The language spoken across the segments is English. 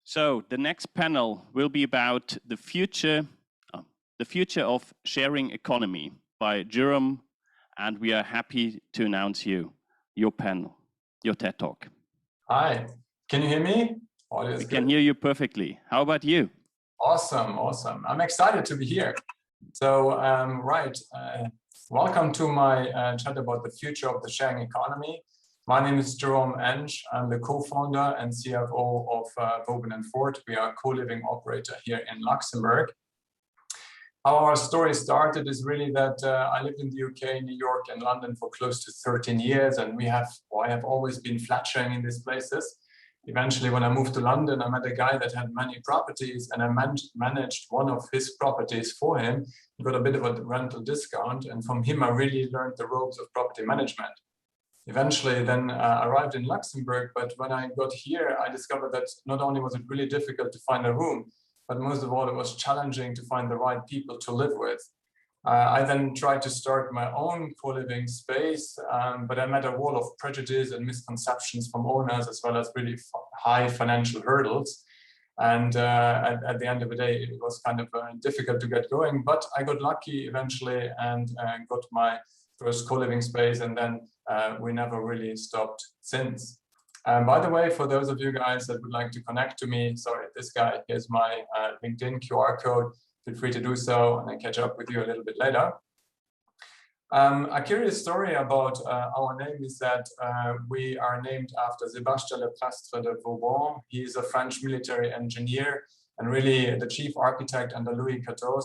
So the next panel will be about the future of sharing economy by Jerome, and we are happy to announce your panel, your TED Talk. Hi, can you hear me? We can hear you perfectly. How about you? Awesome, awesome. I'm excited to be here. So, welcome to my chat about the future of the sharing economy. My name is Jerome Ensch. I'm the co-founder and CFO of Woven & Ford. We are a co-living operator here in Luxembourg. How our story started is really that I lived in the UK, New York, and London for close to 13 years, and I have always been flat sharing in these places. Eventually, when I moved to London, I met a guy that had many properties, and I managed one of his properties for him, got a bit of a rental discount, and from him I really learned the ropes of property management. Eventually then arrived in Luxembourg, but when I got here, I discovered that not only was it really difficult to find a room, but most of all, it was challenging to find the right people to live with. I then tried to start my own co-living space, but I met a wall of prejudice and misconceptions from owners, as well as really high financial hurdles. And at the end of the day, it was kind of difficult to get going, but I got lucky eventually and got my first co-living space, and then we never really stopped since. By the way, for those of you guys that would like to connect to me, sorry, this guy, here's my LinkedIn QR code. Feel free to do so, and I catch up with you a little bit later. A curious story about our name is that we are named after Sébastien Leprestre de Vauban. He is a French military engineer and really the chief architect under Louis XIV,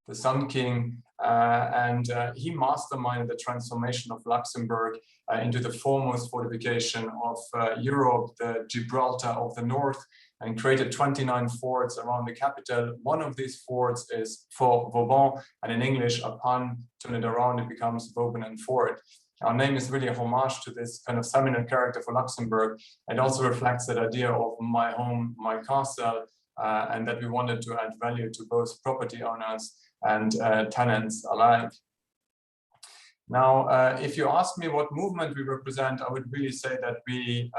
the Sun King, and he masterminded the transformation of Luxembourg into the foremost fortification of Europe, the Gibraltar of the North, and created 29 forts around the capital. One of these forts is Fort Vauban, and in English, upon turn it around, it becomes Woven & Ford. Our name is really a homage to this kind of seminal character for Luxembourg. It also reflects that idea of my home, my castle, and that we wanted to add value to both property owners and tenants alike. Now, if you ask me what movement we represent, I would really say that we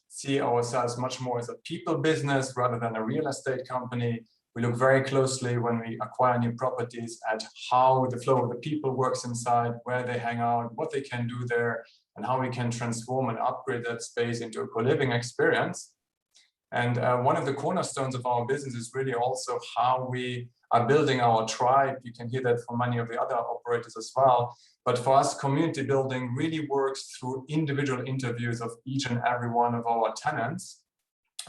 see ourselves much more as a people business rather than a real estate company. We look very closely when we acquire new properties at how the flow of the people works inside, where they hang out, what they can do there, and how we can transform and upgrade that space into a co-living experience. And one of the cornerstones of our business is really also how we are building our tribe. You can hear that from many of the other operators as well. But for us, community building really works through individual interviews of each and every one of our tenants.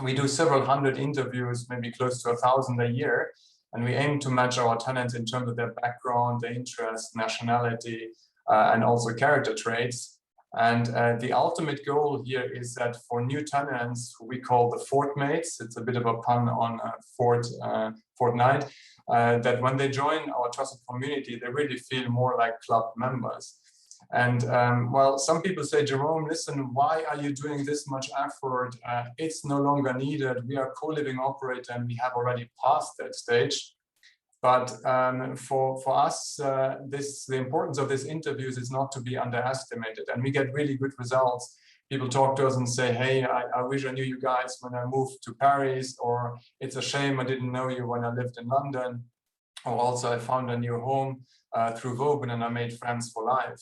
We do several hundred interviews, maybe close to 1,000 a year. And we aim to match our tenants in terms of their background, their interests, nationality, and also character traits. And the ultimate goal here is that for new tenants, who we call the Fortmates, it's a bit of a pun on Fortnite, that when they join our trusted community, they really feel more like club members. And well, some people say, Jerome, listen, why are you doing this much effort? It's no longer needed. We are a co-living operator and we have already passed that stage. But for us, the importance of these interviews is not to be underestimated. And we get really good results. People talk to us and say, hey, I wish I knew you guys when I moved to Paris, or it's a shame I didn't know you when I lived in London. Or also I found a new home through Woven and I made friends for life.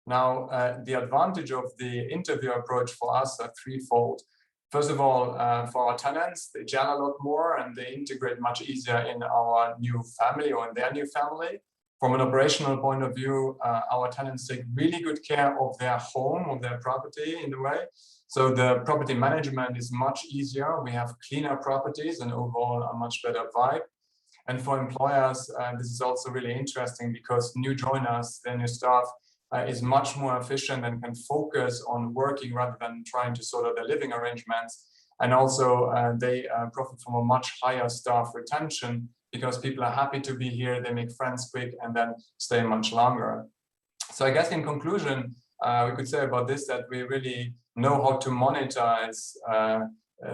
Now, the advantage of the interview approach for us are threefold. First of all, for our tenants, they gel a lot more and they integrate much easier in our new family or in their new family. From an operational point of view, our tenants take really good care of their home, of their property in a way. So the property management is much easier. We have cleaner properties and overall a much better vibe. And for employers, this is also really interesting because new joiners, their new staff, is much more efficient and can focus on working rather than trying to sort out their living arrangements. And also they profit from a much higher staff retention because people are happy to be here, they make friends quick and then stay much longer. So I guess in conclusion, we could say about this that we really know how to monetize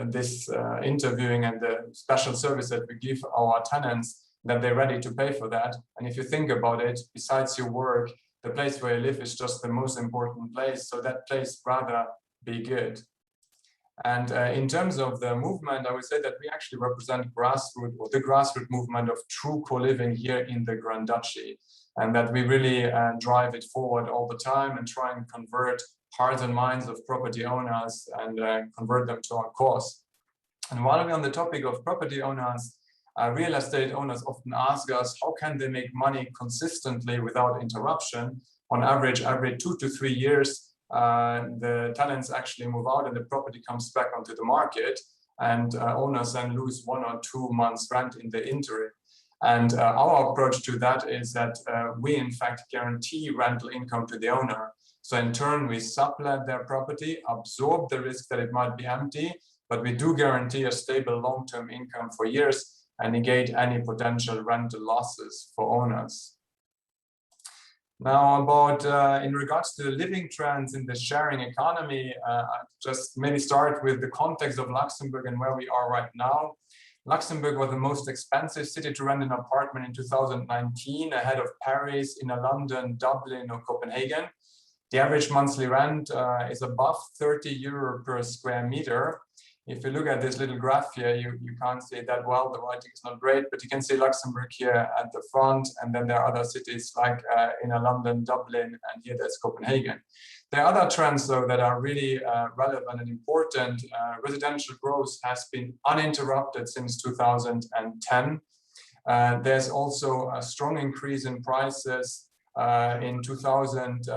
this interviewing and the special service that we give our tenants, that they're ready to pay for that. And if you think about it, besides your work, the place where you live is just the most important place. So that place rather be good. And in terms of the movement, I would say that we actually represent the grassroots movement of true co-living here in the Grand Duchy, and that we really drive it forward all the time and try and convert hearts and minds of property owners and convert them to our cause. And while we're on the topic of property owners, real estate owners often ask us, how can they make money consistently without interruption? On average, every 2 to 3 years, the tenants actually move out and the property comes back onto the market, and owners then lose 1 or 2 months rent in the interim. And our approach to that is that we in fact guarantee rental income to the owner. So in turn, we sublet their property, absorb the risk that it might be empty, but we do guarantee a stable long-term income for years and negate any potential rental losses for owners. Now, about in regards to the living trends in the sharing economy, I'll just maybe start with the context of Luxembourg and where we are right now. Luxembourg was the most expensive city to rent an apartment in 2019, ahead of Paris, in London, Dublin, or Copenhagen. The average monthly rent is above 30 euro per square meter. If you look at this little graph here, you can't see it that well. The writing is not great, but you can see Luxembourg here at the front, and then there are other cities like in London, Dublin, and here there's Copenhagen. There are other trends, though, that are really relevant and important. Residential growth has been uninterrupted since 2010. There's also a strong increase in prices. In 2000,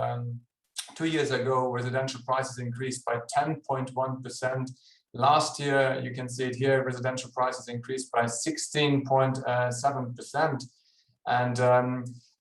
2 years ago, residential prices increased by 10.1%. Last year, you can see it here, residential prices increased by 16.7%. And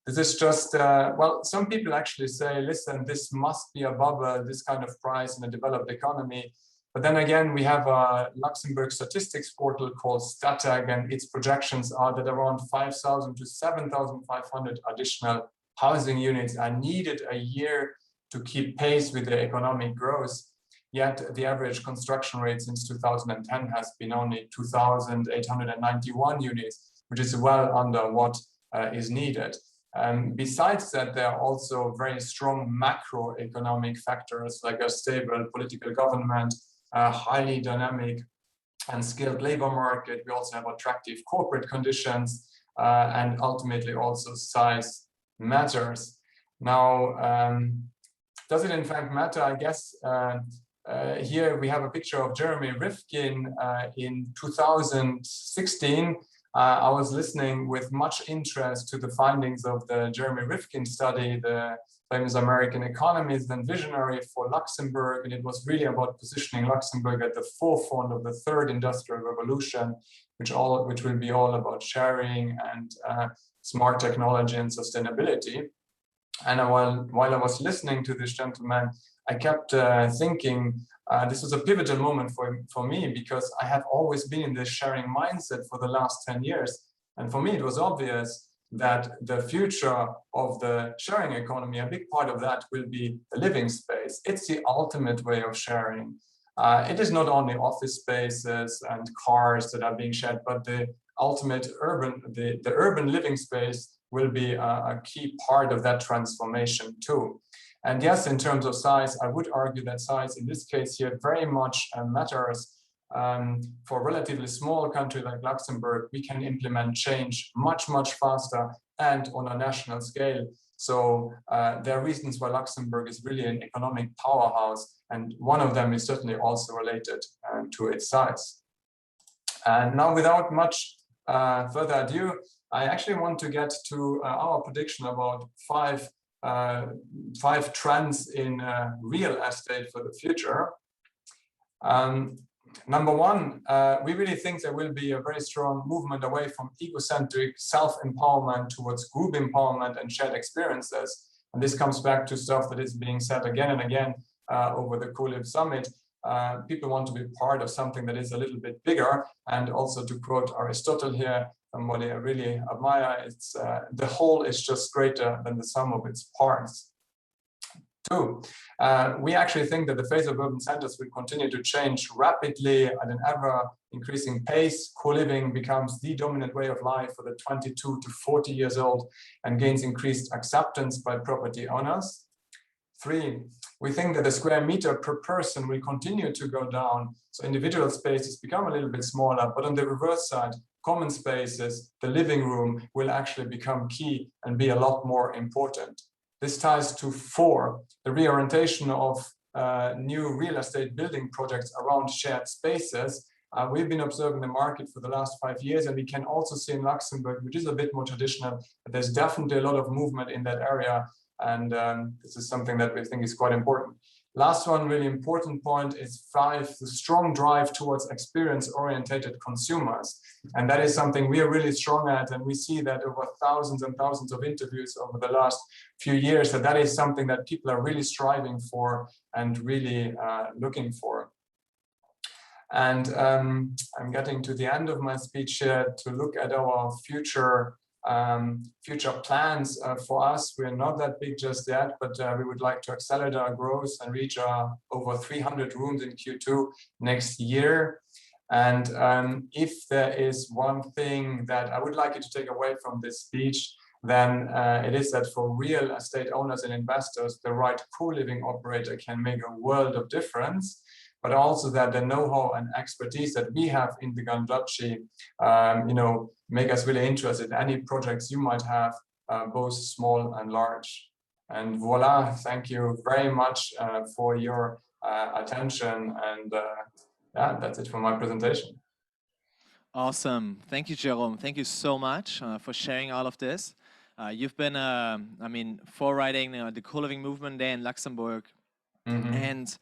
this is just, well, some people actually say, listen, this must be above this kind of price in a developed economy. But then again, we have a Luxembourg statistics portal called Statag, and its projections are that around 5,000 to 7,500 additional housing units are needed a year to keep pace with the economic growth. Yet the average construction rate since 2010 has been only 2,891 units, which is well under what is needed. Besides that, there are also very strong macroeconomic factors like a stable political government, a highly dynamic and skilled labor market. We also have attractive corporate conditions, and ultimately also size matters. Now, does it in fact matter? I guess here we have a picture of Jeremy Rifkin in 2016. I was listening with much interest to the findings of the Jeremy Rifkin study, the famous American economist and visionary for Luxembourg, and it was really about positioning Luxembourg at the forefront of the third industrial revolution, which will be all about sharing and smart technology and sustainability. And while I was listening to this gentleman, I kept thinking this was a pivotal moment for me, because I have always been in this sharing mindset for the last 10 years. And for me, it was obvious that the future of the sharing economy, a big part of that will be the living space. It's the ultimate way of sharing. It is not only office spaces and cars that are being shared, but the ultimate the urban living space will be a key part of that transformation too. And yes, in terms of size, I would argue that size in this case here very much matters. For a relatively small country like Luxembourg, we can implement change much, much faster and on a national scale. So there are reasons why Luxembourg is really an economic powerhouse, and one of them is certainly also related to its size. And now, without much further ado, I actually want to get to our prediction about five trends in real estate for the future. Number one, we really think there will be a very strong movement away from egocentric self-empowerment towards group empowerment and shared experiences. And this comes back to stuff that is being said again and again over the Co-Liv Summit. People want to be part of something that is a little bit bigger. And also, to quote Aristotle here, what I really admire, it's the whole is just greater than the sum of its parts. Two, we actually think that the face of urban centers will continue to change rapidly at an ever increasing pace. Co-living becomes the dominant way of life for the 22 to 40 years old and gains increased acceptance by property owners. 3, we think that the square meter per person will continue to go down. So individual spaces become a little bit smaller, but on the reverse side, common spaces, the living room, will actually become key and be a lot more important. This ties to 4, the reorientation of new real estate building projects around shared spaces. We've been observing the market for the last 5 years, and we can also see in Luxembourg, which is a bit more traditional, that there's definitely a lot of movement in that area. And this is something that we think is quite important. Last one, really important point is 5, the strong drive towards experience-oriented consumers. And that is something we are really strong at. And we see that over thousands and thousands of interviews over the last few years, that is something that people are really striving for and really looking for. And I'm getting to the end of my speech here to look at our future plans for us. We're not that big just yet, but we would like to accelerate our growth and reach over 300 rooms in Q2 next year. And if there is one thing that I would like you to take away from this speech, then it is that for real estate owners and investors, the right co-living operator can make a world of difference. But also that the know-how and expertise that we have in the Gandachi, make us really interested in any projects you might have, both small and large. And voila, thank you very much for your attention. And yeah, that's it for my presentation. Awesome. Thank you, Jerome. Thank you so much for sharing all of this. You've been, forwriting the co-living movement there in Luxembourg. Mm-hmm. And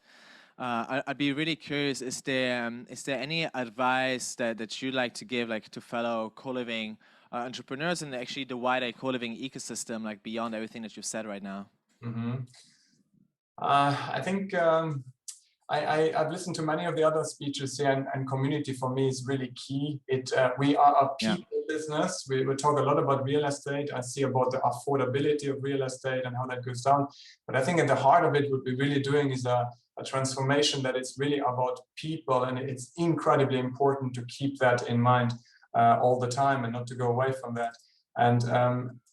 I'd be really curious, is there any advice that you'd like to give to fellow co-living entrepreneurs and actually the wider co-living ecosystem, beyond everything that you've said right now? Mm-hmm. I think I've listened to many of the other speeches here, and community for me is really key. We are a people business. We talk a lot about real estate. I see about the affordability of real estate and how that goes down. But I think at the heart of it, what we're really doing is a transformation that is really about people, and it's incredibly important to keep that in mind all the time and not to go away from that. And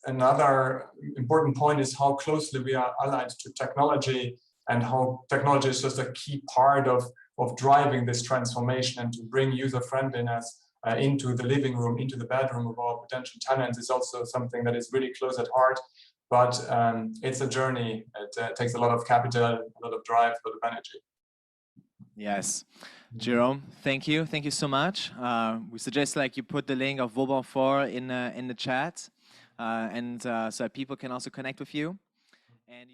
another important point is how closely we are allied to technology, and how technology is just a key part of driving this transformation, and to bring user-friendliness into the living room, into the bedroom of our potential tenants is also something that is really close at heart. But it's a journey. It takes a lot of capital, a lot of drive, a lot of energy. Yes. Jerome, thank you. Thank you so much. We suggest you put the link of Vauban 4 in the chat, and so that people can also connect with you. And